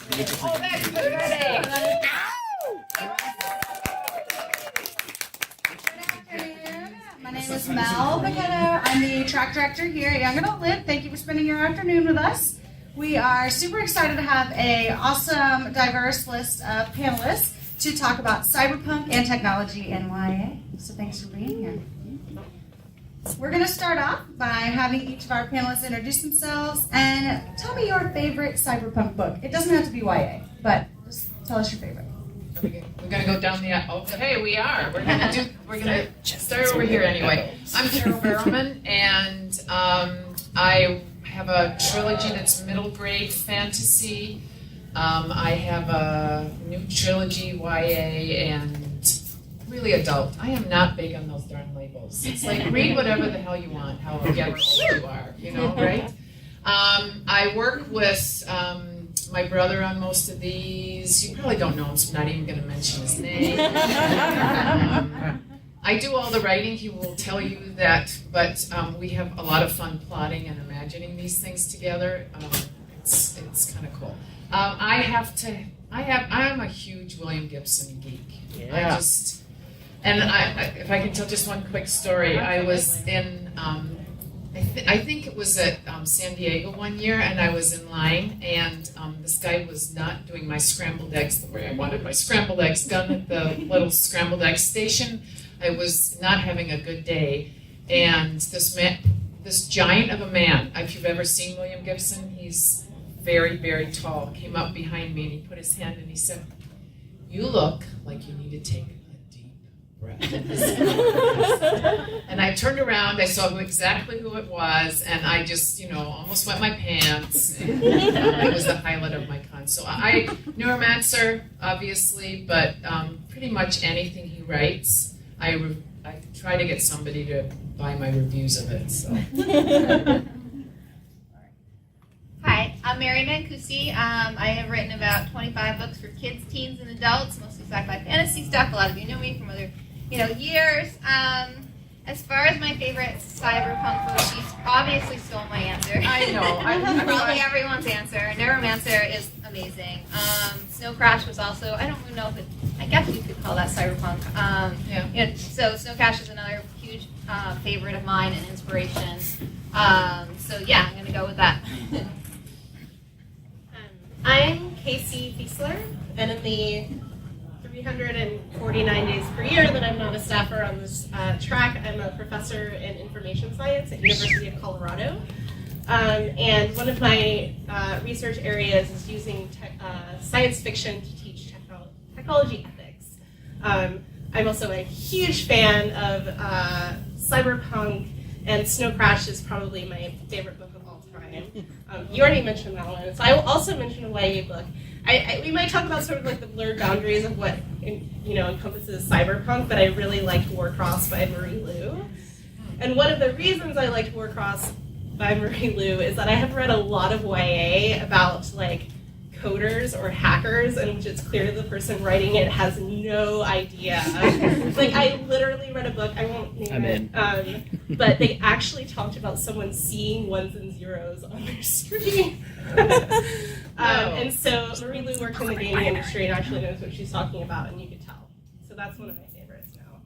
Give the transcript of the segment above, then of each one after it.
Oh, that's good. Ready. My name is Mel Pichetto. I'm the track director here at Young Adult Lit. Thank you for spending your afternoon with us. We are super excited to have an awesome, diverse list of panelists to talk about cyberpunk and technology and YA. So thanks for being here. We're going to start off by having each of our panelists introduce themselves and tell me your favorite cyberpunk book. It doesn't have to be YA, but just tell us your favorite. We're gonna go down the. Okay, we are. We're gonna start over here anyway. I'm Carole Barrowman, and I have a trilogy that's middle grade fantasy. I have a new trilogy YA and really adult. I am not big on those darn labels. It's like read whatever the hell you want, however old you are, you know, right? I work with my brother on most of these. You probably don't know him, so I'm not even going to mention his name. I do all the writing, he will tell you that, but we have a lot of fun plotting and imagining these things together. It's kind of cool. I'm a huge William Gibson geek. Yeah. If I can tell just one quick story, I was in, I think it was at San Diego one year, and I was in line, and this guy was not doing my scrambled eggs the way I wanted my scrambled eggs done at the little scrambled egg station. I was not having a good day, and this giant of a man, if you've ever seen William Gibson, he's very, very tall, came up behind me, and he put his hand and he said, "You look like you need to take a deep breath." And I turned around, I saw exactly who it was, and I just, almost wet my pants. And, it was the highlight of my con. So Neuromancer, obviously, but pretty much anything he writes, I try to get somebody to buy my reviews of it. So. Hi, I'm Mary Mancusi. I have written about 25 books for kids, teens, and adults, mostly sci-fi fantasy stuff. A lot of you know me from other years. As far as my favorite cyberpunk book, she's obviously stole my answer. I know. Probably everyone's answer. Neuromancer is amazing. Snow Crash was also, I don't even know if I guess you could call that cyberpunk. Yeah. So Snow Crash is another huge favorite of mine and inspiration. I'm going to go with that. I'm Casey Fiesler, and in the 349 days per year that I'm not a staffer on this track, I'm a professor in information science at University of Colorado. And one of my research areas is using science fiction to teach technology ethics. I'm also a huge fan of cyberpunk, and Snow Crash is probably my favorite book of all time. You already mentioned that one, so I will also mention a YA book. We might talk about sort of like the blurred boundaries of what encompasses cyberpunk, but I really liked Warcross by Marie Lu. And one of the reasons I liked Warcross by Marie Lu is that I have read a lot of YA about like coders or hackers, in which it's clear the person writing it has no idea. Like I literally read a book, I won't name it, but they actually talked about someone seeing ones and zeros on their screen. And so Marie Lu worked in the gaming industry and actually knows what she's talking about, and you could tell. So that's one of my favorites now.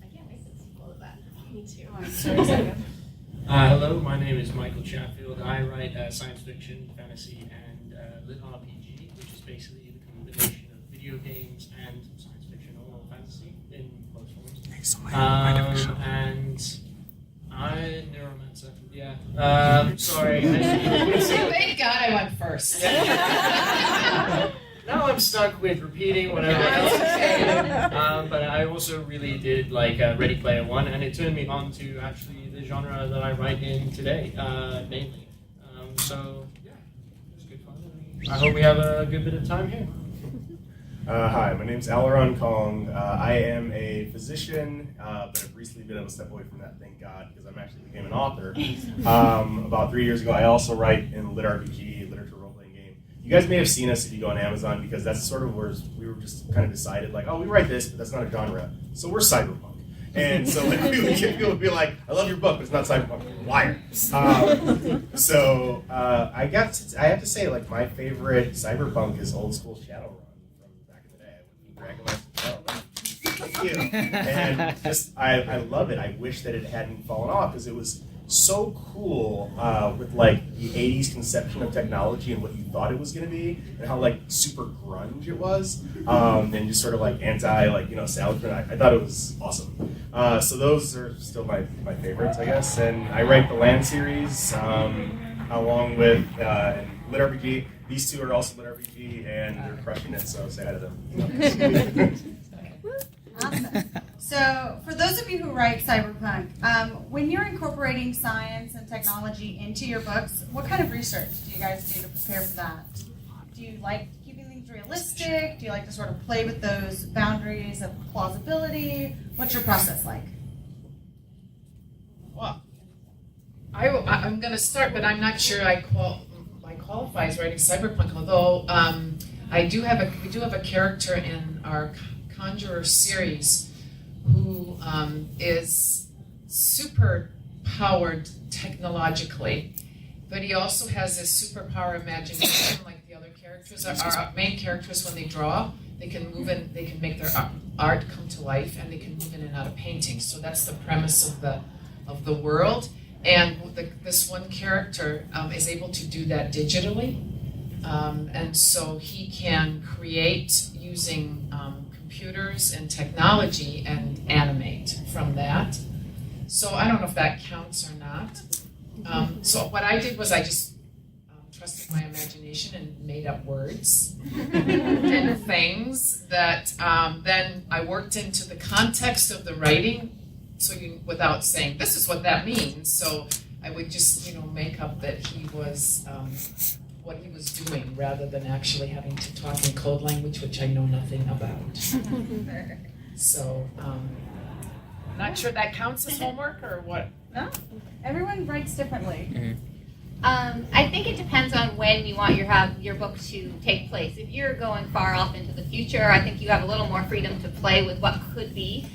I can't wait to see all of that. Me too. Hello, my name is Michael Chatfield. I write science fiction, fantasy, and lit RPG, which is basically the combination of video games and science fiction or fantasy in most forms. Thanks so much. And Neuromancer, yeah. Sorry. Thank God I went first. Now I'm stuck with repeating whatever else is saying. But I also really did like Ready Player One, and it turned me on to actually the genre that I write in today, mainly. So yeah, it was good fun. I hope we have a good bit of time here. Hi, my name's Aleron Kong. I am a physician, but I've recently been able to step away from that, thank God, because I'm actually became an author. About 3 years ago, I also write in lit RPG, literature role-playing game. You guys may have seen us if you go on Amazon, because that's sort of where we were just kind of decided, like, oh, we write this, but that's not a genre, so we're cyberpunk. And so like people would be like, I love your book, but it's not Cyberpunk. Liar. I have to say, like, my favorite Cyberpunk is old school Shadowrun from back in the day. Thank you. And just, I love it. I wish that it hadn't fallen off because it was so cool with like the 80s conception of technology and what you thought it was going to be and how like super grunge it was and just sort of like anti salesman. I thought it was awesome. So those are still my favorites, I guess. And I write the Land series along with Lit RPG. These two are also Lit RPG and they're crushing it, so say hi to them. Awesome. So, for those of you who write Cyberpunk, when you're incorporating science and technology into your books, what kind of research do you guys do to prepare for that? Do you like keeping things realistic? Do you like to sort of play with those boundaries of plausibility? What's your process like? Well, I'm going to start, but I'm not sure I qualify as writing Cyberpunk, although we do have a character in our Conjurer series who is super powered technologically, but he also has a superpower imagination like the other characters. Our main characters, when they draw, they can move in, they can make their art come to life, and they can move in and out of paintings. So that's the premise of the world. And this one character is able to do that digitally, and so he can create using computers and technology and animate from that. So I don't know if that counts or not. So what I did was I just trusted my imagination and made up words and things that then I worked into the context of the writing, so without saying this is what that means. So I would just make up that he was what he was doing rather than actually having to talk in code language, which I know nothing about. So, not sure that counts as homework or what? No, everyone writes differently. I think it depends on when you want your book to take place. If you're going far off into the future, I think you have a little more freedom to play with what could be.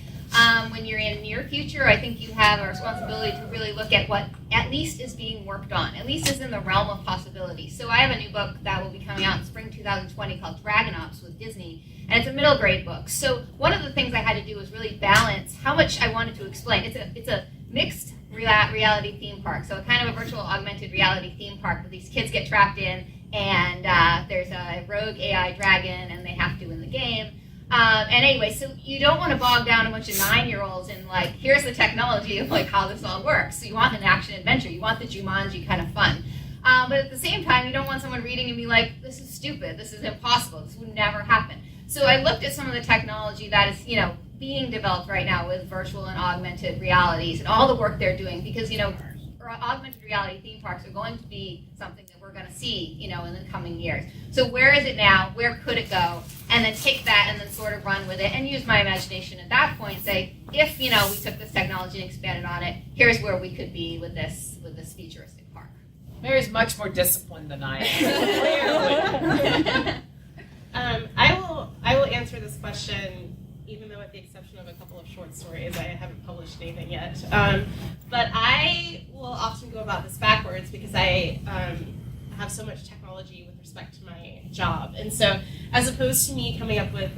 When you're in near future, I think you have a responsibility to really look at what at least is being worked on, at least is in the realm of possibility. So I have a new book that will be coming out in spring 2020 called DragonOps with Disney, and it's a middle grade book. So one of the things I had to do was really balance how much I wanted to explain. It's a mixed reality theme park, so a kind of a virtual augmented reality theme park where these kids get trapped in, and there's a rogue AI dragon, and they have to win the game. And anyway, so you don't want to bog down a bunch of 9-year-olds and like, here's the technology of like how this all works. So you want an action adventure. You want the Jumanji kind of fun. But at the same time, you don't want someone reading and be like, this is stupid. This is impossible. This would never happen. So I looked at some of the technology that is, being developed right now with virtual and augmented realities and all the work they're doing because, augmented reality theme parks are going to be something that we're going to see, in the coming years. So where is it now? Where could it go? And then take that and then sort of run with it and use my imagination at that point. Say, if we took this technology and expanded on it, here's where we could be with this futuristic park. Mary's much more disciplined than I am. I will answer this question. Even though with the exception of a couple of short stories, I haven't published anything yet. But I will often go about this backwards because I have so much technology with respect to my job. And so as opposed to me coming up with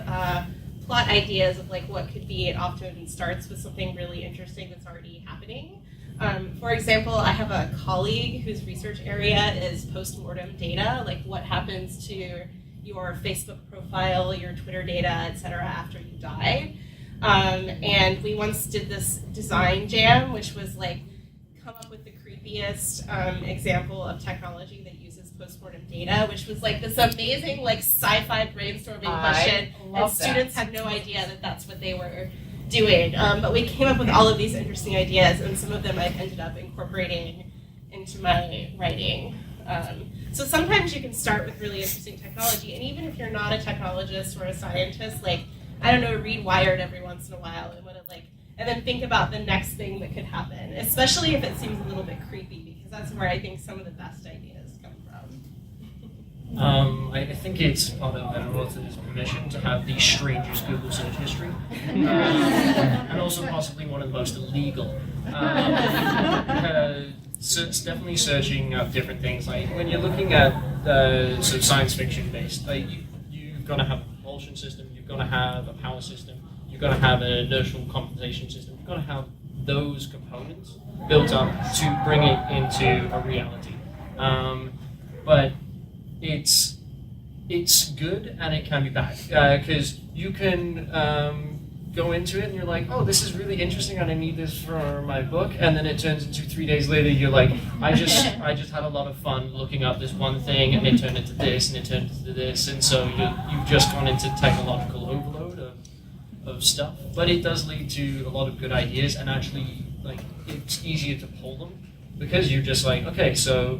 plot ideas of like what could be, it often starts with something really interesting that's already happening. For example, I have a colleague whose research area is post-mortem data, like what happens to your Facebook profile, your Twitter data, etc. after you die. And we once did this design jam, which was like, come up with the creepiest example of technology that uses postmortem data, which was like this amazing like sci-fi brainstorming question, and students had no idea that that's what they were doing. But we came up with all of these interesting ideas, and some of them I've ended up incorporating into my writing. So sometimes you can start with really interesting technology, and even if you're not a technologist or a scientist, like, I don't know, read Wired every once in a while and then think about the next thing that could happen, especially if it seems a little bit creepy, because that's where I think some of the best ideas come from. I think it's part of an author's permission to have the strangest Google search history, and also possibly one of the most illegal. So it's definitely searching up different things. Like when you're looking at sort of science fiction based, like you've got to have a propulsion system, you've got to have a power system, you've got to have an inertial compensation system, you've got to have those components built up to bring it into a reality. But it's good and it can be bad because you can go into it and you're like, oh, this is really interesting and I need this for my book, and then it turns into 3 days later you're like, I just had a lot of fun looking up this one thing and it turned into this and it turned into this, and so you've just gone into technological overload of stuff. But it does lead to a lot of good ideas, and actually like it's easier to pull them because you're just like, okay, so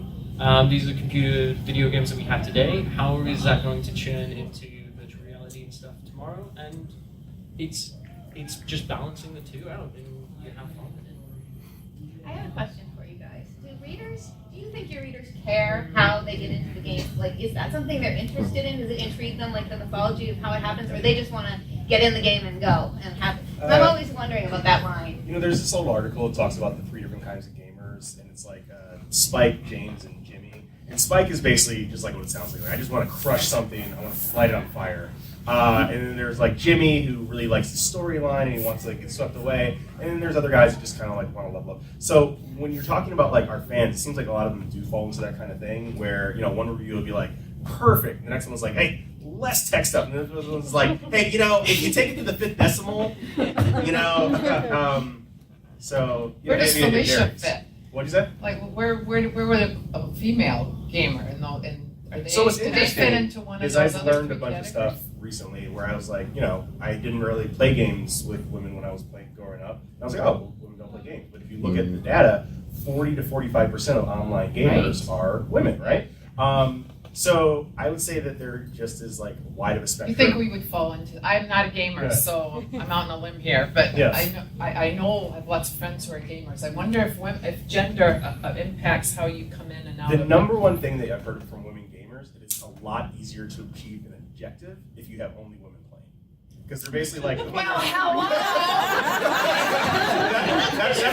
these are computer video games that we have today. How is that going to churn into virtual reality and stuff tomorrow? And it's just balancing the two out, and you have fun with it. I have a question for you guys. Do you think your readers care how they get into the game? Like, is that something they're interested in? Does it intrigue them, like the mythology of how it happens, or they just want to get in the game and go and have it? I'm always wondering about that line. You know, there's this old article that talks about the 3 different kinds of gamers, and it's like Spike, James, and Jimmy. And Spike is basically just like what it sounds like. I just want to crush something, I want to light it on fire. And then there's like Jimmy, who really likes the storyline and he wants to like get swept away. And then there's other guys who just kind of like want to level up. So when you're talking about like our fans, it seems like a lot of them do fall into that kind of thing where, you know, one review will be like, perfect. The next one was like, hey, less tech stuff. And this one's like, hey, you know, if you take it to the 5th decimal, you know, so you Where know, does maybe it Felicia varies. fit? What'd you say? Like, where were the female gamer and are they? So what's do they fit interesting into one of is those I've other learned a three bunch of categories? stuff recently where I was like, you know, I didn't really play games with women when I was growing up. And I was like, oh, well, women don't play games. But if you look at the data, 40 to 45% of online gamers are women, right? So I would say that they're just as like wide of a You spectrum. think we would fall into? I'm not a gamer, Yeah. so I'm out on a limb here. But Yes. I know I have lots of friends who are gamers. I wonder if gender impacts how you come in and out. The of number one thing that I've heard from women gamers, it is a lot easier to achieve an objective if you have only women playing. Because they're basically like, that's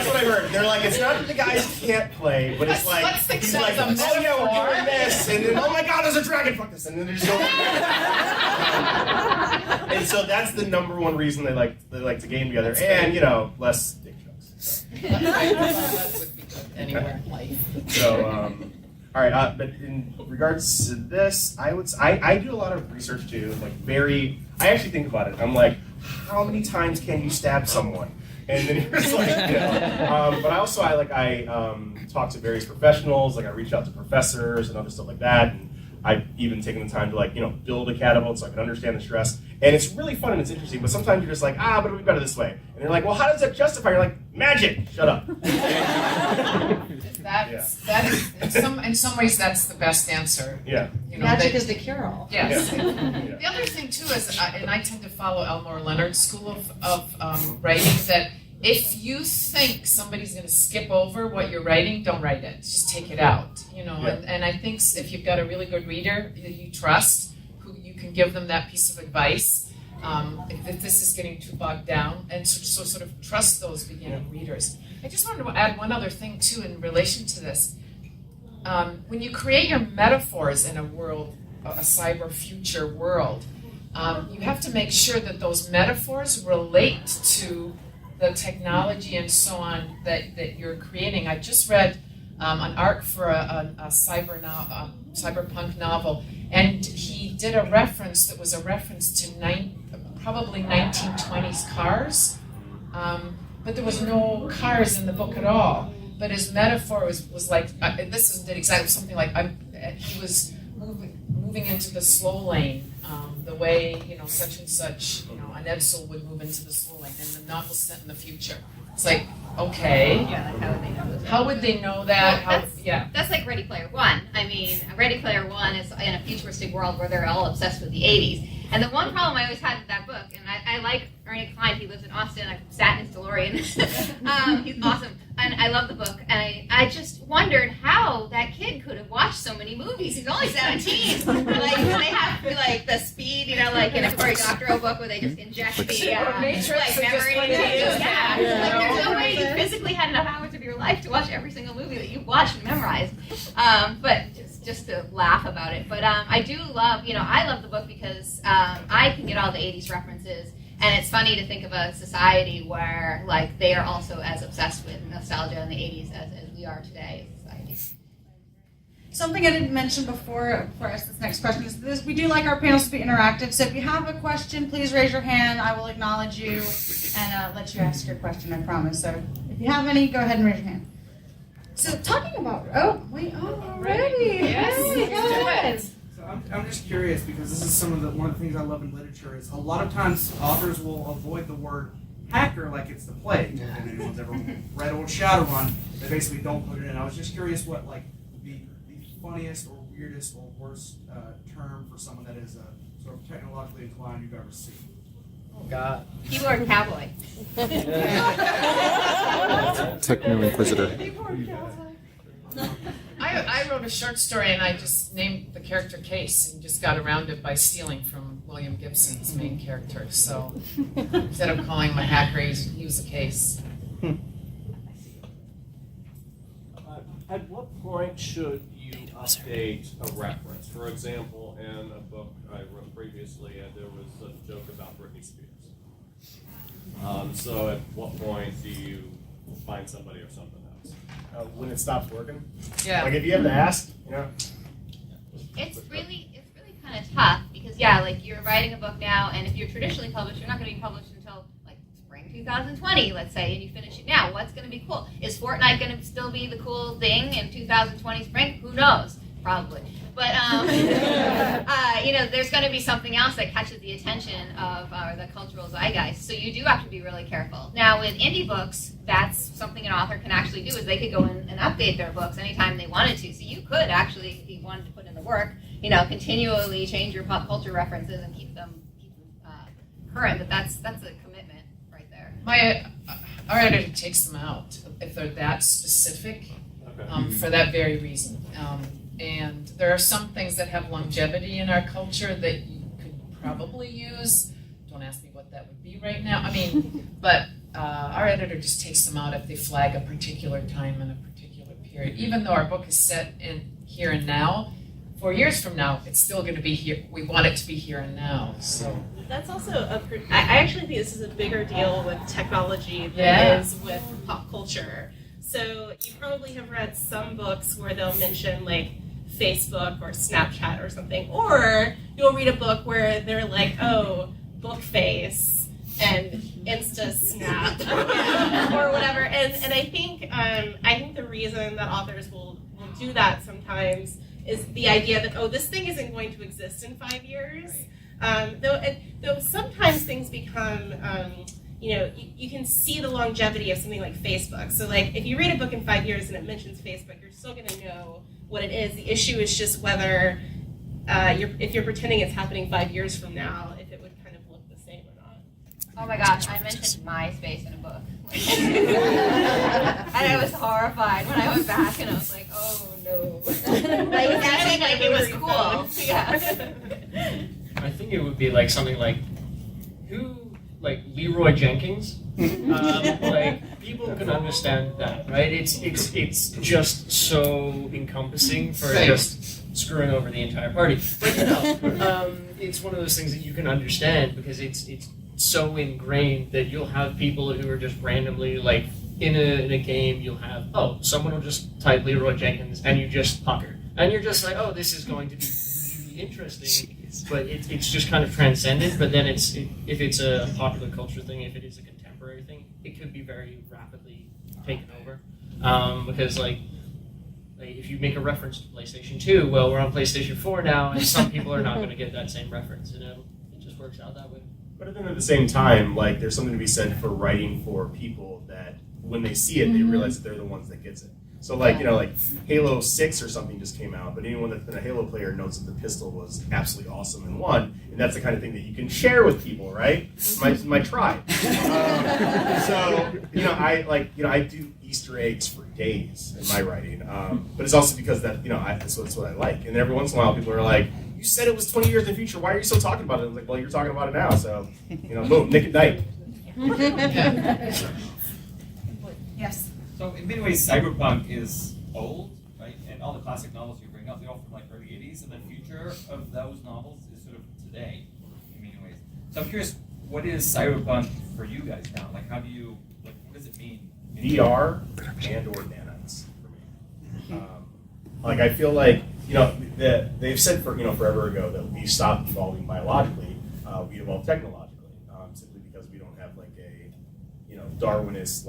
what I heard. They're like, it's not that the guys can't play, but it's like, Let's think he's that's like, a oh yeah, we're metaphor. doing this, and then, oh my god, there's a dragon, fuck this, and then they just go. And so that's the number one reason they like to game together, and you know, less dick jokes. So. That would be good anywhere in life. So, all right, but in regards to this, I do a lot of research too, like I actually think about it. I'm like, how many times can you stab someone? And then you're just like, you know. But I talk to various professionals, like I reach out to professors and other stuff like that, and I've even taken the time to like, you know, build a catapult so I can understand the stress. And it's really fun and it's interesting, but sometimes you're just like, but we've got it this way. And you're like, well, how does that justify? You're like, magic, shut up. That is in some ways that's the best answer. Yeah. You know, Magic is the cure-all. Yes. Yeah. The other thing too is, and I tend to follow Elmore Leonard's school of writing, that if you think somebody's going to skip over what you're writing, don't write it. Just take it out. You know, Yeah. and I think if you've got a really good reader that you trust, who you can give them that piece of advice, if this is getting too bogged down, and so sort of trust those beginning readers. I just wanted to add one other thing too in relation to this. When you create your metaphors in a world, a cyber future world, you have to make sure that those metaphors relate to the technology and so on that you're creating. I just read an arc for a cyberpunk novel, and he did a reference that was a reference to probably 1920s cars, but there was no cars in the book at all. But his metaphor was like, this is exactly something like, he was moving into the slow lane, the way, you know, such and such, you know, an Edsel would move into the slow lane, and the novel set in the future. It's like, okay, Yeah, like how would they know this? how would they know that? Well, that's like Ready Player One. I mean, Ready Player One is in a futuristic world where they're all obsessed with the 80s. And the one problem I always had with that book, and I like Ernie Klein, he lives in Austin, I sat in his DeLorean. He's awesome. And I love the book. And I just wondered how that kid could have watched so many movies. He's only 17. Like, they have like the speed, you know, like in a Cory Doctorow book where they just inject the Matrix like memory. just Yeah. Like, there's no way you physically had enough hours of your life to watch every single movie that you've watched and memorized. But just to laugh about it. But I do love, I love the book because I can get all the 80s references. And it's funny to think of a society where, like, they are also as obsessed with nostalgia in the 80s as we are today as a society. Something I didn't mention before for us, this next question is this: we do like our panels to be interactive, so if you have a question, please raise your hand. I will acknowledge you and let you ask your question, I promise. So if you have any, go ahead and raise your hand. So talking about, already. Yes. Hey, go ahead. I'm just curious because this is one of the things I love in literature is a lot of times authors will avoid the word hacker like it's the plague. If anyone's ever read old Shadowrun, they basically don't put it in. I was just curious what like the funniest or weirdest or worst term for someone that is sort of technologically inclined you've ever seen. Oh God. Keyboard cowboy. Techno Inquisitor. I wrote a short story and I just named the character Case and just got around it by stealing from William Gibson's main character. So instead of calling him a hacker, he was a case. At what point should you update a reference? For example, in a book I wrote previously, there was a joke about Britney Spears. So at what point do you find somebody or something else? When it stops working. Yeah. Like if you have to ask, It's really kind of tough because like you're writing a book now, and if you're traditionally published, you're not going to be published until like spring 2020, let's say, and you finish it now. What's going to be cool? Is Fortnite going to still be the cool thing in 2020 spring? Who knows? Probably. But there's going to be something else that catches the attention of the cultural zeitgeist. So you do have to be really careful. Now with indie books, that's something an author can actually do is they could go in and update their books anytime they wanted to. So you could actually, if you wanted to put in the work, continually change your pop culture references and keep them current. But that's a commitment right there. Our editor takes them out if they're that specific for that very reason. And there are some things that have longevity in our culture that you could probably use. Don't ask me what that would be right now. But our editor just takes them out if they flag a particular time in a particular period. Even though our book is set in here and now, 4 years from now, it's still going to be here. We want it to be here and now. So That's also I actually think this is a bigger deal with technology than it is with pop culture. So you probably have read some books where they'll mention like Facebook or Snapchat or something, or you'll read a book where they're like, oh, Bookface and Insta Snap or whatever. And I think the reason that authors will do that sometimes is the idea that, oh, this thing isn't going to exist in 5 years. Though sometimes things become, you can see the longevity of something like Facebook. So like if you read a book in 5 years and it mentions Facebook, you're still going to know what it is. The issue is just whether if you're pretending it's happening 5 years from now, if it would kind of look the same or not. Oh my gosh, I mentioned MySpace in a book. And I was horrified when I went back and I was like, oh no. Like acting like it was cool. Yeah. I think it would be like something like Leroy Jenkins. Like people can understand that, right? It's just so encompassing for just screwing over the entire party. But it's one of those things that you can understand because it's so ingrained that you'll have people who are just randomly like in a game. You'll have someone will just type Leroy Jenkins and you just pucker and you're just like, oh, this is going to be really interesting. But it's just kind of transcended. But then if it's a popular culture thing, if it is a contemporary thing, it could be very rapidly taken over. Because like if you make a reference to PlayStation 2, well, we're on PlayStation 4 now, and some people are not going to get that same reference. It just works out that way. But then at the same time, like there's something to be said for writing for people that when they see it, they realize that they're the ones that gets it. So like, like Halo 6 or something just came out, but anyone that's been a Halo player knows that the pistol was absolutely awesome and won, and that's the kind of thing that you can share with people, right? My tribe. So, I do Easter eggs for days in my writing, but it's also because that, that's what I like. And every once in a while people are like, you said it was 20 years in the future, why are you still talking about it? I'm like, well, you're talking about it now, so, boom, Nick at Night. Yes. So in many ways, Cyberpunk is old, right? And all the classic novels you bring up, they're all from like early 80s, and the future of those novels is sort of today, in many ways. So I'm curious, what is Cyberpunk for you guys now? Like, how do you, what does it mean? VR and or nanites for me. I feel like, they've said forever ago that we stopped evolving biologically, we evolved technologically, simply because we don't have like a, Darwinist,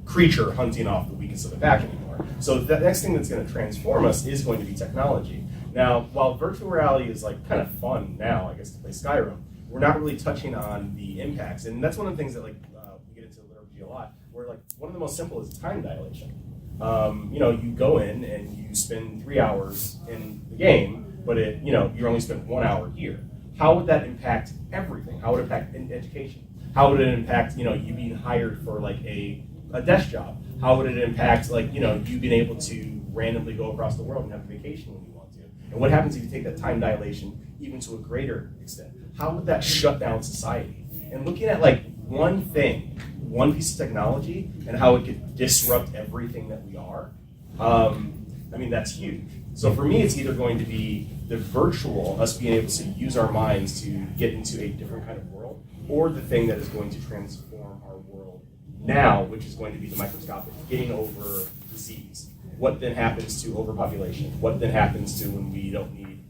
creature hunting off the weakest of the pack anymore. So the next thing that's going to transform us is going to be technology. Now, while virtual reality is kind of fun now, I guess, to play Skyrim, we're not really touching on the impacts. And that's one of the things that we get into liturgy a lot, where one of the most simple is time dilation. You go in and you spend 3 hours in the game, but you only spend 1 hour here. How would that impact everything? How would it impact education? How would it impact, you being hired for a desk job? How would it impact you being able to randomly go across the world and have a vacation when you want to? And what happens if you take that time dilation even to a greater extent? How would that shut down society? And looking at one thing, one piece of technology, and how it could disrupt everything that we are, that's huge. So for me, it's either going to be the virtual, us being able to use our minds to get into a different kind of world, or the thing that is going to transform our world now, which is going to be the microscopic, getting over disease. What then happens to overpopulation? What then happens to when we don't need,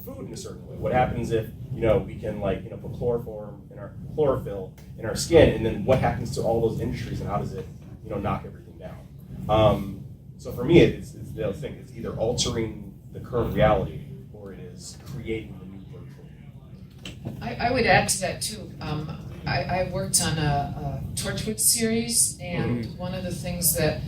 food in a certain way? What happens if, we can put chlorophyll in our skin, and then what happens to all those industries, and how does it, knock everything down? So for me, it's the other thing. It's either altering the current reality, or it is creating the new virtual. I would add to that too. I worked on a Torchwood series, and one of the things that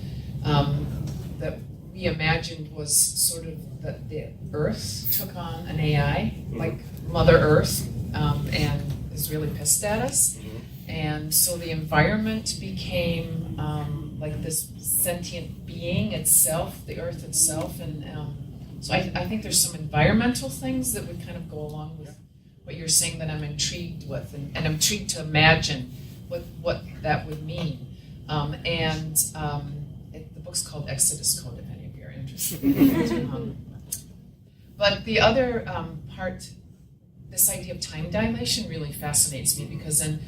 that we imagined was sort of that the Earth took on an AI, like Mother Earth, and is really pissed at us. And so the environment became like this sentient being itself, the Earth itself, and so I think there's some environmental things that would kind of go along with what you're saying that I'm intrigued with, and I'm intrigued to imagine what that would mean. The book's called Exodus Code, if any of you are interested. But the other part, this idea of time dilation really fascinates me, because in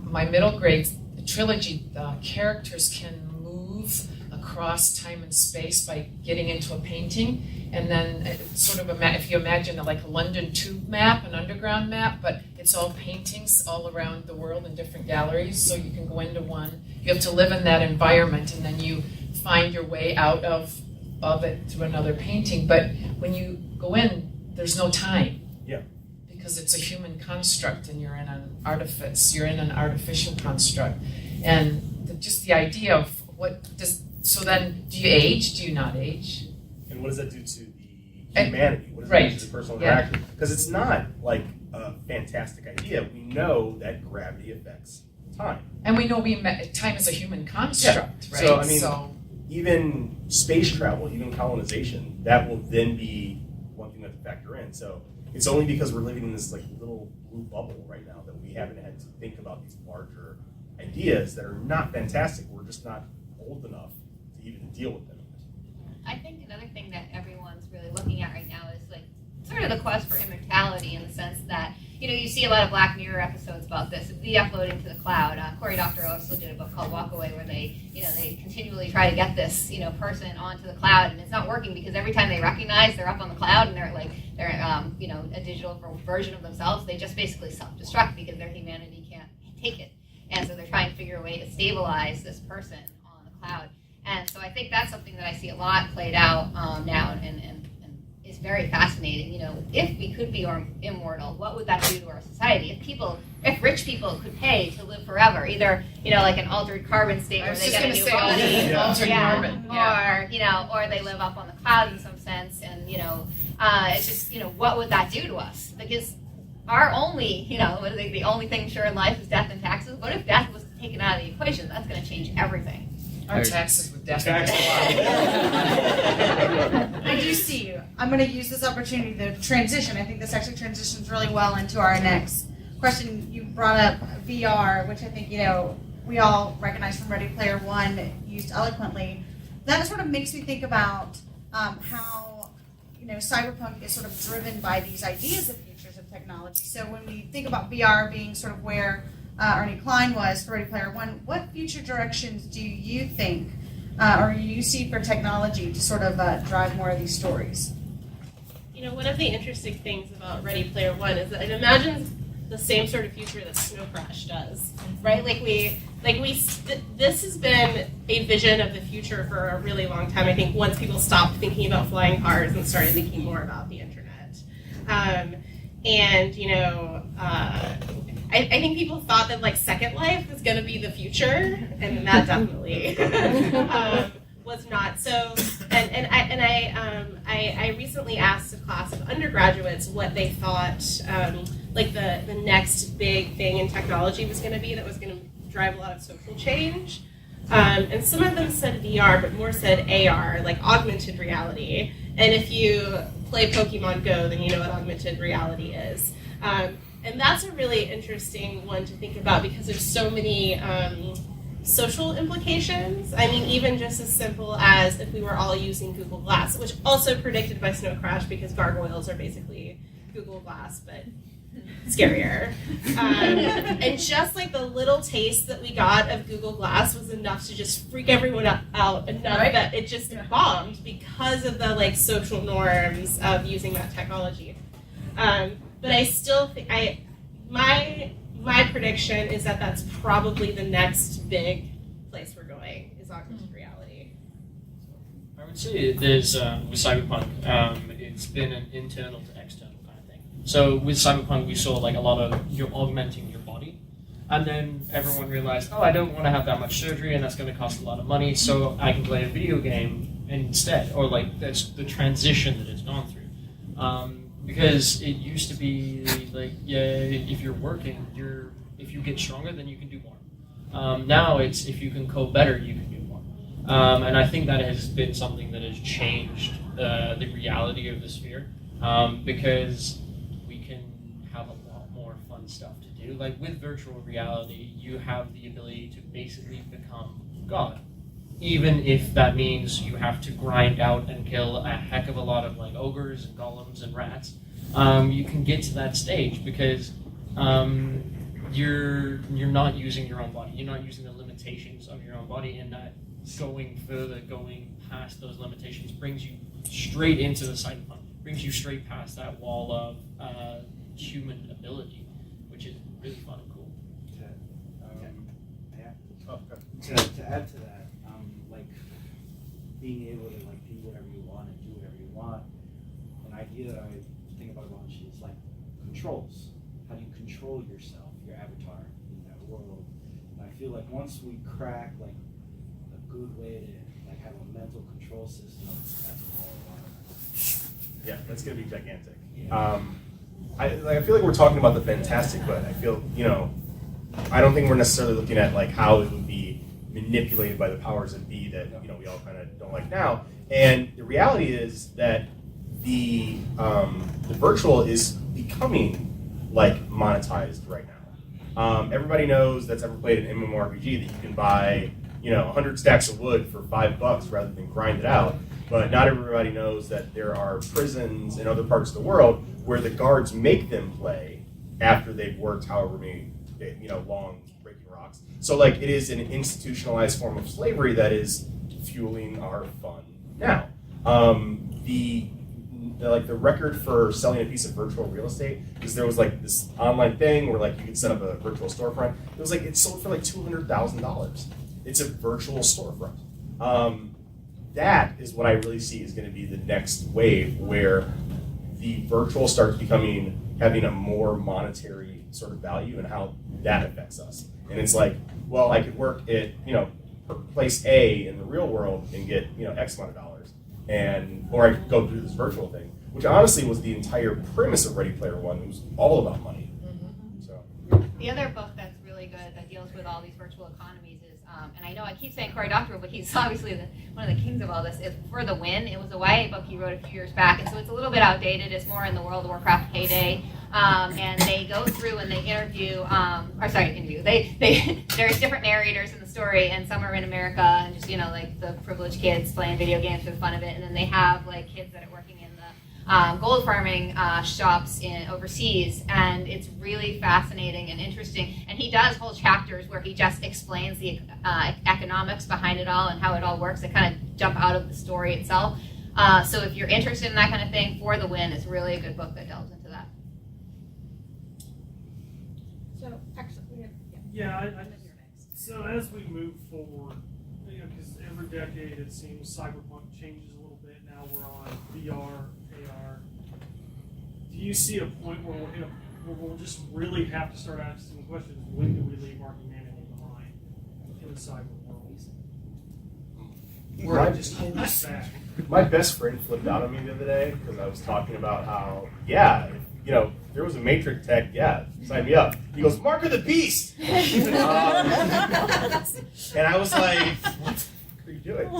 my middle grade trilogy, the characters can move across time and space by getting into a painting, and then if you imagine like a London Tube map, an underground map, but it's all paintings all around the world in different galleries, so you can go into one, you have to live in that environment, and then you find your way out of it to another painting. But when you go in, there's no time. Yeah. Because it's a human construct, and you're in an artificial construct. And just the idea of so then, do you age? Do you not age? And what does that do to the humanity? What does that do to the personal interaction? Because it's not like a fantastic idea. We know that gravity affects time. And we know time is a human construct, right? So, even space travel, even colonization, that will then be one thing to factor in. So it's only because we're living in this little blue bubble right now that we haven't had to think about these larger ideas that are not fantastic. We're just not old enough to even deal with them. I think another thing that everyone's really looking at right now is sort of the quest for immortality, in the sense that you see a lot of Black Mirror episodes about this, the uploading to the cloud. Cory Doctorow also did a book called Walk Away, where they continually try to get this person onto the cloud, and it's not working, because every time they recognize they're up on the cloud and they're a digital version of themselves, they just basically self-destruct because their humanity can't take it, and so they're trying to figure a way to stabilize this person on the cloud. And so I think that's something that I see a lot played out now, and is it's very fascinating. You know, if we could be immortal, what would that do to our society? If rich people could pay to live forever, either, you know, like an altered carbon state where they get a new body, altered carbon. or, you know, or they live up on the clouds in some sense, and, you know, it's just, you know, what would that do to us? Because our only, you know, the only thing sure in life is death and taxes. What if death was taken out of the equation? That's going to change everything. Our taxes would definitely. I do see you. I'm going to use this opportunity to transition. I think this actually transitions really well into our next question. You brought up VR, which I think, you know, we all recognize from Ready Player One, used eloquently. That sort of makes me think about how, you know, Cyberpunk is sort of driven by these ideas of futures of technology. So when we think about VR being sort of where Ernie Klein was for Ready Player One, what future directions do you think or you see for technology to sort of drive more of these stories? You know, one of the interesting things about Ready Player One is that it imagines the same sort of future that Snow Crash does, right? This has been a vision of the future for a really long time. I think once people stopped thinking about flying cars and started thinking more about the internet. And, you know, I think people thought that, like, Second Life was going to be the future, and that definitely was not. So, I recently asked a class of undergraduates what they thought, like, the next big thing in technology was going to be that was going to drive a lot of social change. And some of them said VR, but more said AR, like augmented reality. And if you play Pokemon Go, then you know what augmented reality is. And that's a really interesting one to think about because there's so many social implications. I mean, even just as simple as if we were all using Google Glass, which also predicted by Snow Crash because gargoyles are basically Google Glass, but scarier. And just like the little taste that we got of Google Glass was enough to just freak everyone out enough that it just bombed because of the like social norms of using that technology. But I still think my prediction is that that's probably the next big place we're going is augmented reality. I would say there's with Cyberpunk, it's been an internal to external kind of thing. So with Cyberpunk, we saw like a lot of you're augmenting your body, and then everyone realized, oh, I don't want to have that much surgery, and that's going to cost a lot of money, so I can play a video game instead, or like that's the transition that it's gone through. Because it used to be like, yeah, if you're working, if you get stronger, then you can do more. Now it's if you can code better, you can do more. And I think that has been something that has changed the reality of the sphere because we can have a lot more fun stuff to do. Like with virtual reality, you have the ability to basically become God. Even if that means you have to grind out and kill a heck of a lot of like ogres and golems and rats, you can get to that stage because you're not using your own body. You're not using the limitations of your own body, and that going further, going past those limitations brings you straight into the cyberpunk. Brings you straight past that wall of human ability, which is really fun and cool. To add to that. Like being able to like do whatever you want and do whatever you want. An idea that I think about a bunch is like controls. How do you control yourself, your avatar in that world? And I feel like once we crack like a good way to like have a mental control system, that's all I want. Yeah, that's gonna be gigantic. Yeah. I feel like we're talking about the fantastic, but I feel I don't think we're necessarily looking at like how it would be manipulated by the powers that be that we all kind of don't like now. And the reality is that the virtual is becoming like monetized right now. Everybody knows that's ever played an MMORPG that you can buy 100 stacks of wood for $5 rather than grind it out. But not everybody knows that there are prisons in other parts of the world where the guards make them play after they've worked however many long breaking rocks. So like it is an institutionalized form of slavery that is fueling our fun now. The record for selling a piece of virtual real estate, because there was like this online thing where like you could set up a virtual storefront. It was like it sold for like $200,000. It's a virtual storefront. That is what I really see is going to be the next wave, where the virtual starts having a more monetary sort of value and how that affects us. And it's like, well, I could work at, place A in the real world and get, X amount of dollars. Or I could go through this virtual thing, which honestly was the entire premise of Ready Player One. It was all about money. So. The other book that's really good that deals with all these virtual economies is, and I know I keep saying Cory Doctorow, but he's obviously one of the kings of all this, is For the Win. It was a YA book he wrote a few years back, and so it's a little bit outdated. It's more in the World of Warcraft heyday. And they go through and they interview, there's different narrators in the story, and some are in America, and just, like the privileged kids playing video games for the fun of it, and then they have, like, kids that are working in the gold farming shops overseas, and it's really fascinating and interesting. And he does whole chapters where he just explains the economics behind it all and how it all works. They kind of jump out of the story itself. So if you're interested in that kind of thing, For the Win is really a good book that delves into that. So, actually, so as we move forward, because every decade it seems Cyberpunk changes a little bit. Now we're on VR, AR. Do you see a point where we'll just really have to start asking questions? When do we leave our humanity behind in the cyber world? Where it just hold us back. My best friend flipped out on me the other day because I was talking about how, if there was a Matrix tech, sign me up. He goes, Mark of the Beast! And I was like, what are you doing?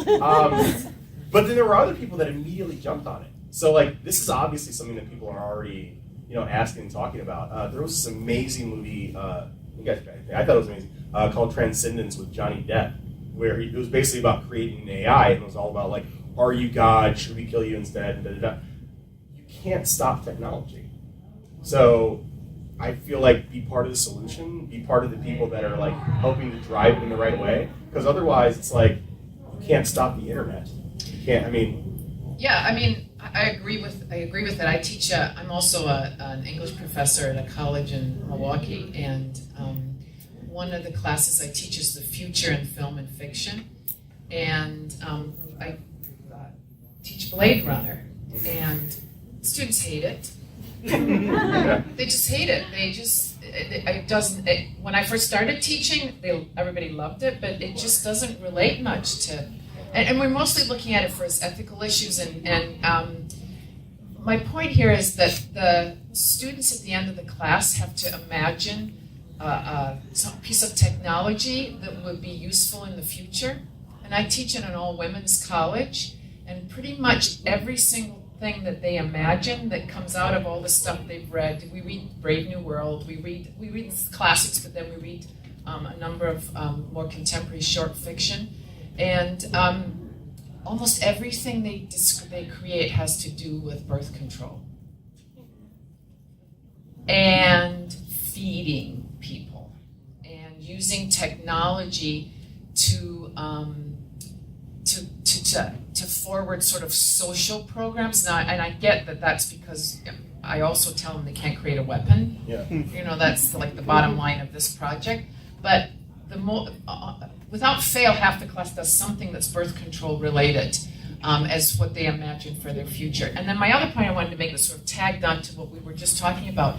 But then there were other people that immediately jumped on it. So, this is obviously something that people are already, asking and talking about. There was this amazing movie, I thought it was amazing, called Transcendence with Johnny Depp, where it was basically about creating an AI, and it was all about, are you God? Should we kill you instead? You can't stop technology. So I feel like be part of the solution, be part of the people that are helping to drive it in the right way. Because otherwise it's you can't stop the internet. You can't, I agree with that. I teach, I'm also an English professor at a college in Milwaukee, and one of the classes I teach is the future in film and fiction. And I teach Blade Runner, and students hate it. They just hate it. When I first started teaching, everybody loved it, but it just doesn't relate much to, and we're mostly looking at it for its ethical issues. And my point here is that the students at the end of the class have to imagine some piece of technology that would be useful in the future. And I teach in an all-women's college, and pretty much every single thing that they imagine that comes out of all the stuff they've read. We read Brave New World, we read classics, but then we read a number of more contemporary short fiction. And almost everything they create has to do with birth control. And feeding people. And using technology to forward sort of social programs. Now, and I get that that's because I also tell them they can't create a weapon. Yeah. That's the bottom line of this project. But without fail, half the class does something that's birth control related as what they imagine for their future. And then my other point I wanted to make was sort of tagged on to what we were just talking about.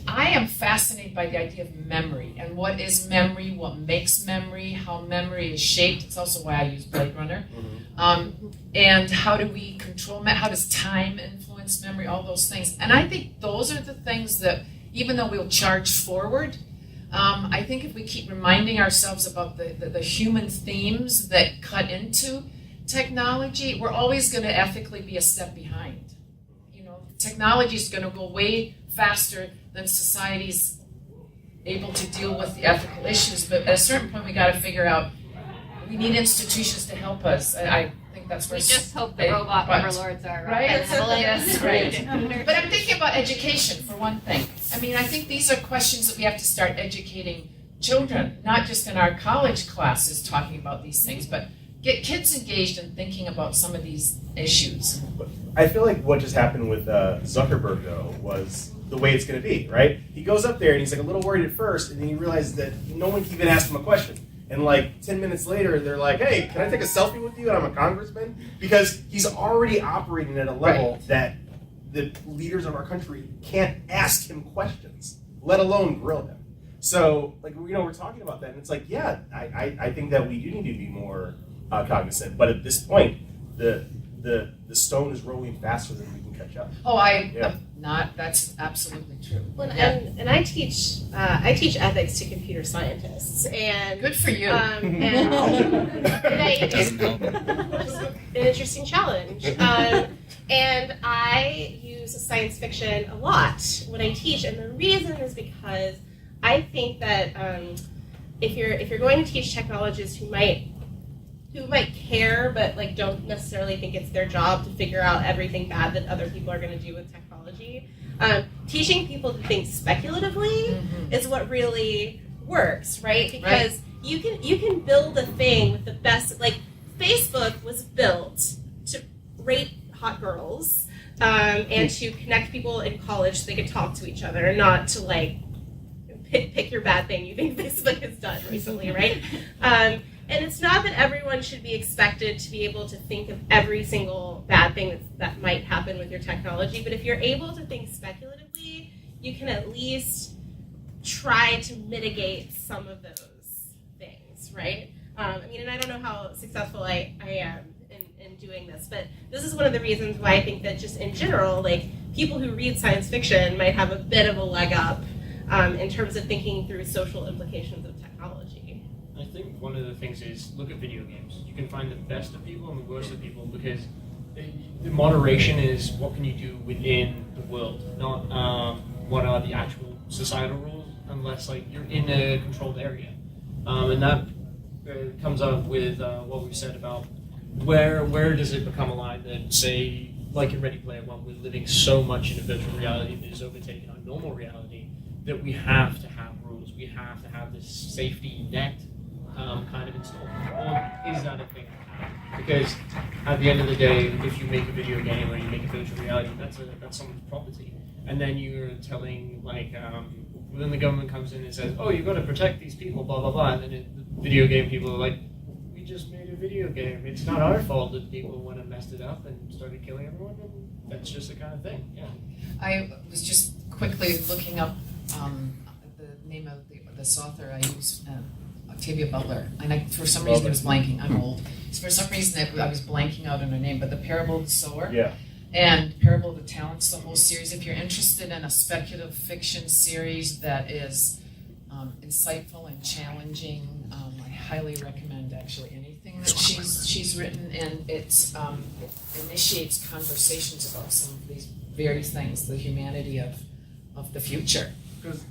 I am fascinated by the idea of memory and what is memory, what makes memory, how memory is shaped. It's also why I use Blade Runner. And how do we control how does time influence memory, all those things. And I think those are the things that, even though we'll charge forward, I think if we keep reminding ourselves about the human themes that cut into technology, we're always going to ethically be a step behind. Technology is going to go way faster than society's able to deal with the ethical issues. But at a certain point, we got to figure out we need institutions to help us. I think that's where we just hope the robot overlords are right. Yes, right. But I'm thinking about education for one thing. I think these are questions that we have to start educating children, not just in our college classes talking about these things, but get kids engaged in thinking about some of these issues. I feel like what just happened with Zuckerberg, though, was the way it's going to be, right? He goes up there and he's a little worried at first, and then he realizes that no one can even ask him a question. And 10 minutes later, they're like, hey, can I take a selfie with you? And I'm a congressman? Because he's already operating at a level that the leaders of our country can't ask him questions, let alone grill him. So, like, you know, we're talking about that, and it's like, yeah, I think that we do need to be more cognizant. But at this point, the stone is rolling faster than we can catch up. Oh, I'm not. That's absolutely true. Well, and I teach ethics to computer scientists, and Good for you. and it's an interesting challenge. And I use science fiction a lot when I teach, and the reason is because I think that if you're going to teach technologists who might care but like don't necessarily think it's their job to figure out everything bad that other people are going to do with technology, teaching people to think speculatively is what really works, right? Because you can build a thing with the best. Like Facebook was built to rate hot girls and to connect people in college so they could talk to each other, not to like pick your bad thing you think Facebook has done recently, right? And it's not that everyone should be expected to be able to think of every single bad thing that might happen with your technology, but if you're able to think speculatively, you can at least try to mitigate some of those things, right? I mean, and I don't know how successful I am in doing this, but this is one of the reasons why I think that just in general, like, people who read science fiction might have a bit of a leg up in terms of thinking through social implications of technology. I think one of the things is look at video games. You can find the best of people and the worst of people because the moderation is what can you do within the world, not what are the actual societal rules, unless like you're in a controlled area. And that comes up with what we've said about where does it become a line that, say, like in Ready Player One, we're living so much in a virtual reality that has overtaken our normal reality that we have to have rules, we have to have this safety net kind of installed. Or is that a thing? Because at the end of the day, if you make a video game or you make a virtual reality, that's someone's property. And then you're telling, like, then the government comes in and says, oh, you've got to protect these people, blah, blah, blah. And then the video game people are like, we just made a video game. It's not our fault that people went and messed it up and started killing everyone. And that's just the kind of thing, yeah. I was just quickly looking up the name of this author. I used Octavia Butler, and for some reason I was blanking. I'm old. So for some reason I was blanking out on her name. But the Parable of the Sower and Parable of the Talents, the whole series. If you're interested in a speculative fiction series that is insightful and challenging, I highly recommend actually anything that she's written, and it initiates conversations about some of these very things, the humanity of the future. Because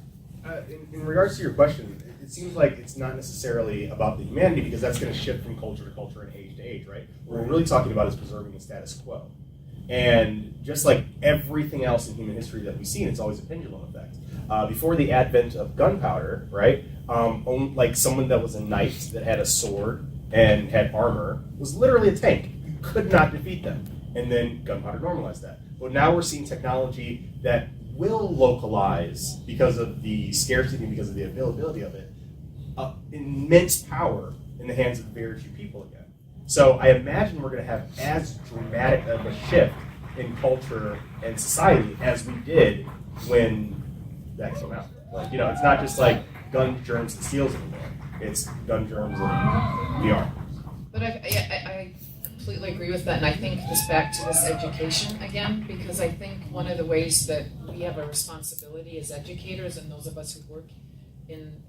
in regards to your question, it seems like it's not necessarily about the humanity, because that's going to shift from culture to culture and age to age, right? What we're really talking about is preserving the status quo. And just like everything else in human history that we've seen, it's always a pendulum effect. Before the advent of gunpowder, right, like someone that was a knight that had a sword and had armor was literally a tank. You could not defeat them. And then gunpowder normalized that. But now we're seeing technology that will localize, because of the scarcity and because of the availability of it, immense power in the hands of very few people again. So I imagine we're going to have as dramatic of a shift in culture and society as we did when that came out. Like, you know, it's not just like gun germs and seals anymore. It's gun germs and VR. But I completely agree with that, and I think this back to this education again, because I think one of the ways that we have a responsibility as educators and those of us who work in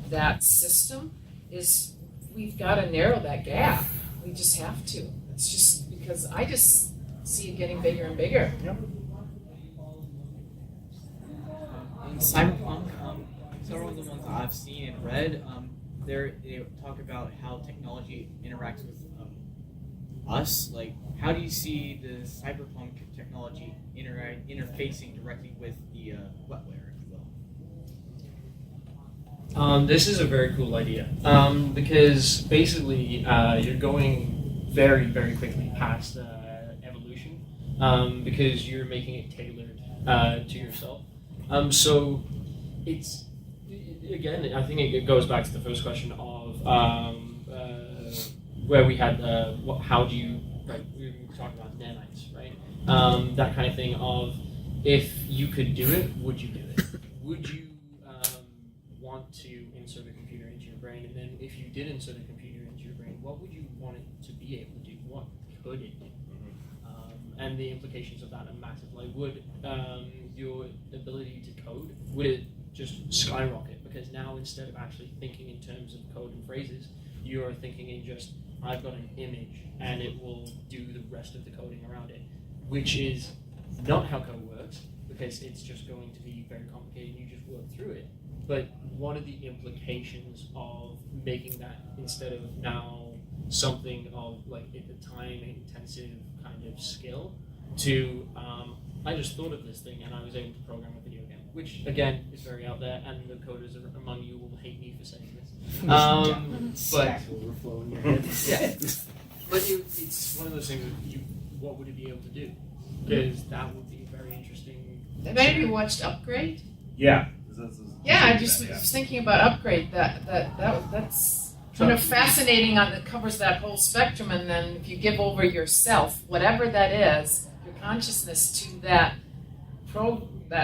that system is we've got to narrow that gap. We just have to. It's just because I just see it getting bigger and bigger. In Cyberpunk, several of the ones I've seen and read, they talk about how technology interacts with us. Like, how do you see the cyberpunk technology interfacing directly with the wetware, if you will? This is a very cool idea because basically you're going very, very quickly past evolution because you're making it tailored to yourself. So it's, again, I think it goes back to the first question of where we had how do you, like, we were talking about nanites, right? that kind of thing of, if you could do it, would you do it? Would you want to insert a computer into your brain? And then if you did insert a computer into your brain, what would you want it to be able to do? What could it do? And the implications of that are massive. Like, would your ability to code, would it just skyrocket? Because now, instead of actually thinking in terms of code and phrases, you're thinking in just, I've got an image and it will do the rest of the coding around it, which is not how code works, because it's just going to be very complicated and you just work through it. But what are the implications of making that, instead of now something of like a time-intensive kind of skill, to I just thought of this thing and I was able to program a video game, which again is very out there, and the coders among you will hate me for saying this. But overflow in your head. yeah, but it's one of those things that what would it be able to do? Because that would be very interesting. Have any of you watched Upgrade? Yeah. Yeah, I just was thinking about Upgrade. That's kind of fascinating. It covers that whole spectrum, and then if you give over yourself, whatever that is, your consciousness to that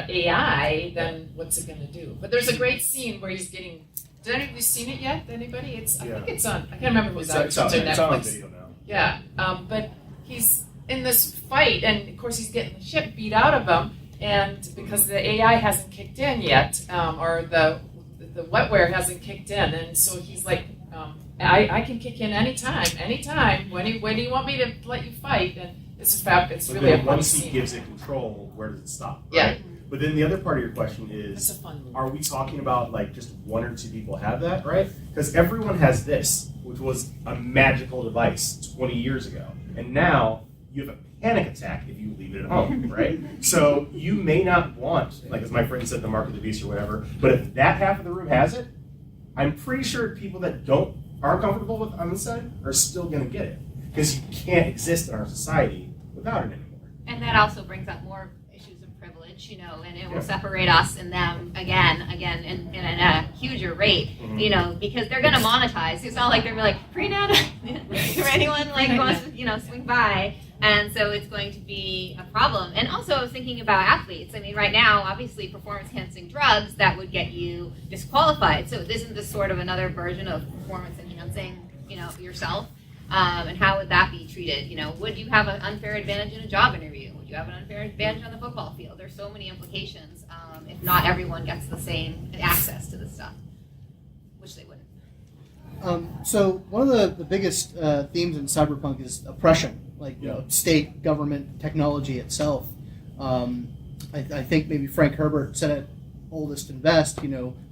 AI, then what's it going to do? But there's a great scene where he's getting. Did any of you seen it yet? Anybody? I think it's on. I can't remember if it was It's on Netflix. video now. Yeah, but he's in this fight, and of course he's getting the shit beat out of him, and because the AI hasn't kicked in yet, or the wetware hasn't kicked in, and so he's like, I can kick in anytime. When do you want me to let you fight? And it's But really a then fun once he scene. gives it control, where does it stop? Right? Yeah. But then the other part of your question It's is, a fun movie. are we talking about like just one or two people have that, right? Because everyone has this, which was a magical device 20 years ago. And now you have a panic attack if you leave it at home, right? So you may not want, like as my friend said, the mark of the beast or whatever, but if that half of the room has it, I'm pretty sure people that aren't comfortable with on this side are still going to get it. Because you can't exist in our society without it anymore. And that also brings up more issues of privilege, and it will separate us and them again, in a huger rate, because they're going to monetize. It's not like they're like, free data for anyone who wants to, swing by. And so it's going to be a problem. And also I was thinking about athletes. I mean, right now, obviously, performance-enhancing drugs, that would get you disqualified. So isn't this sort of another version of performance-enhancing, yourself? And how would that be treated? Would you have an unfair advantage in a job interview? Would you have an unfair advantage on the football field? There's so many implications if not everyone gets the same access to this stuff, which they wouldn't. So one of the biggest themes in Cyberpunk is oppression, state, government, technology itself. I think maybe Frank Herbert said it oldest and best,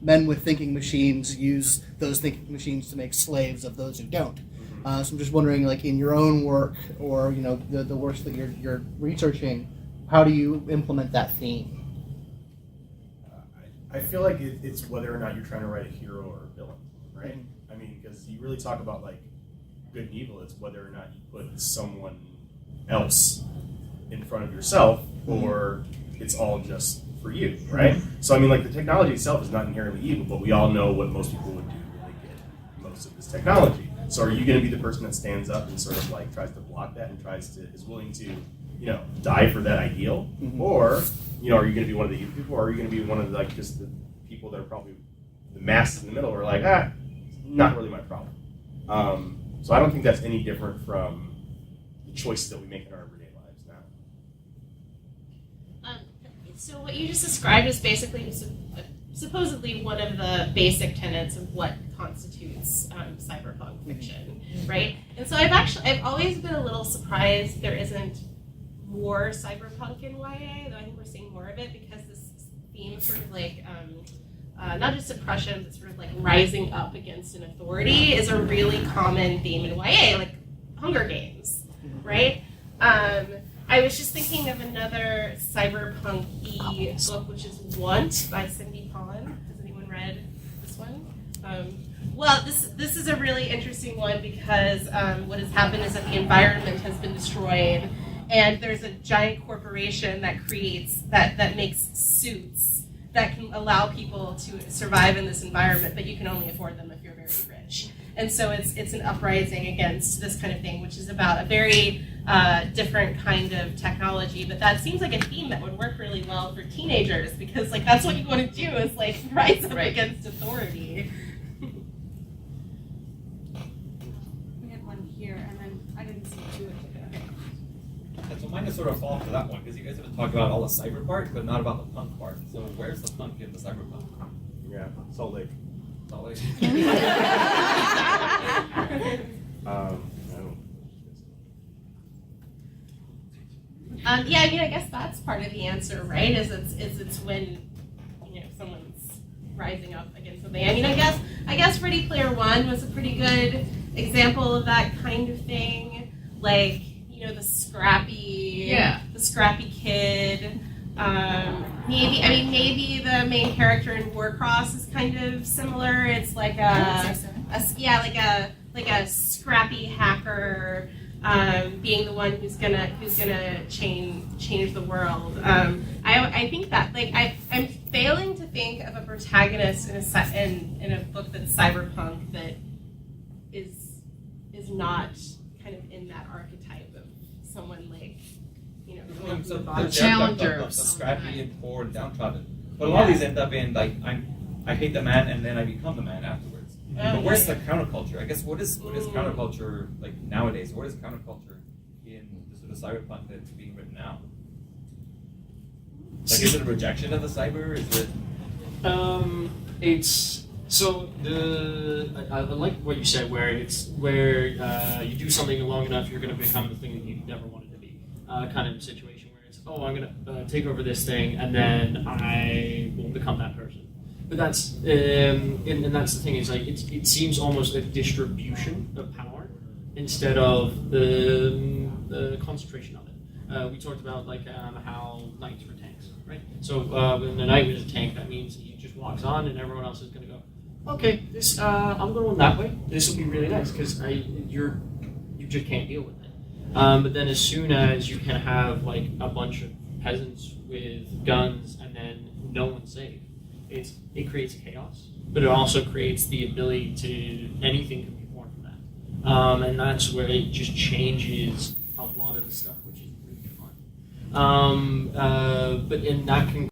men with thinking machines use those thinking machines to make slaves of those who don't. So I'm just wondering, in your own work or the works that you're researching, how do you implement that theme? I feel like it's whether or not you're trying to write a hero or a villain, right? I mean, because you really talk about good and evil. It's whether or not you put someone else in front of yourself, or it's all just for you, right? So I mean, the technology itself is not inherently evil, but we all know what most people would do when they get most of this technology. So are you going to be the person that stands up and sort of tries to block that and is willing to, die for that ideal? Or, are you going to be one of the evil people, or are you going to be one of the, just the people that are probably the masses in the middle who are like, not really my problem. So I don't think that's any different from the choices that we make in our everyday lives now. So what you just described is basically supposedly one of the basic tenets of what constitutes cyberpunk fiction, right? And so I've always been a little surprised there isn't more cyberpunk in YA, though I think we're seeing more of it, because this theme sort of not just oppression, but sort of rising up against an authority is a really common theme in YA, like Hunger Games, right? I was just thinking of another cyberpunk-y book, which is Want by Cindy Pon. Has anyone read this one? Well, this is a really interesting one because what has happened is that the environment has been destroyed, and there's a giant corporation that makes suits that can allow people to survive in this environment, but you can only afford them if you're very rich. And so it's an uprising against this kind of thing, which is about a very different kind of technology. But that seems like a theme that would work really well for teenagers, because like that's what you want to do is like rise up against authority. We had one here, and then I didn't see two. Okay. And so mine is sort of fall to that one, because you guys have been talking about all the cyber part, but not about the punk part. So where's the punk in the cyberpunk? Yeah, Salt Lake. Salt Lake. I don't. Yeah, I mean, I guess that's part of the answer, right? Is it's when someone's rising up against something. I mean, I guess Ready Player One was a pretty good example of that kind of thing. Like the scrappy kid. Maybe the main character in Warcross is kind of similar. It's like a scrappy hacker. Being the one who's gonna change the world. I think that I'm failing to think of a protagonist in a book that's cyberpunk that is not kind of in that archetype of someone So a challenger, the scrappy and poor and downtrodden. But a lot of these end up in I hate the man and then I become the man afterwards. But where's the counterculture? I guess what is counterculture like nowadays? What is counterculture in the sort of cyberpunk that's being written now? Like, is it a rejection of the cyber? Is it? It's so I like what you said, where you do something long enough, you're going to become the thing that you never wanted to be. Kind of situation where it's I'm going to take over this thing, and then I will become that person. But that's and that's the thing, is like it seems almost a distribution of power instead of the concentration of it. We talked about how knights were tanks, right? So when the knight was a tank, that means he just walks on and everyone else is going to go, okay, this I'm going that way. This will be really nice because you just can't deal with it. But then as soon as you can have a bunch of peasants with guns and then no one's safe, it creates chaos, but it also creates the ability to anything can be born from that, and that's where it just changes a lot of the stuff, which is really fun. But in that can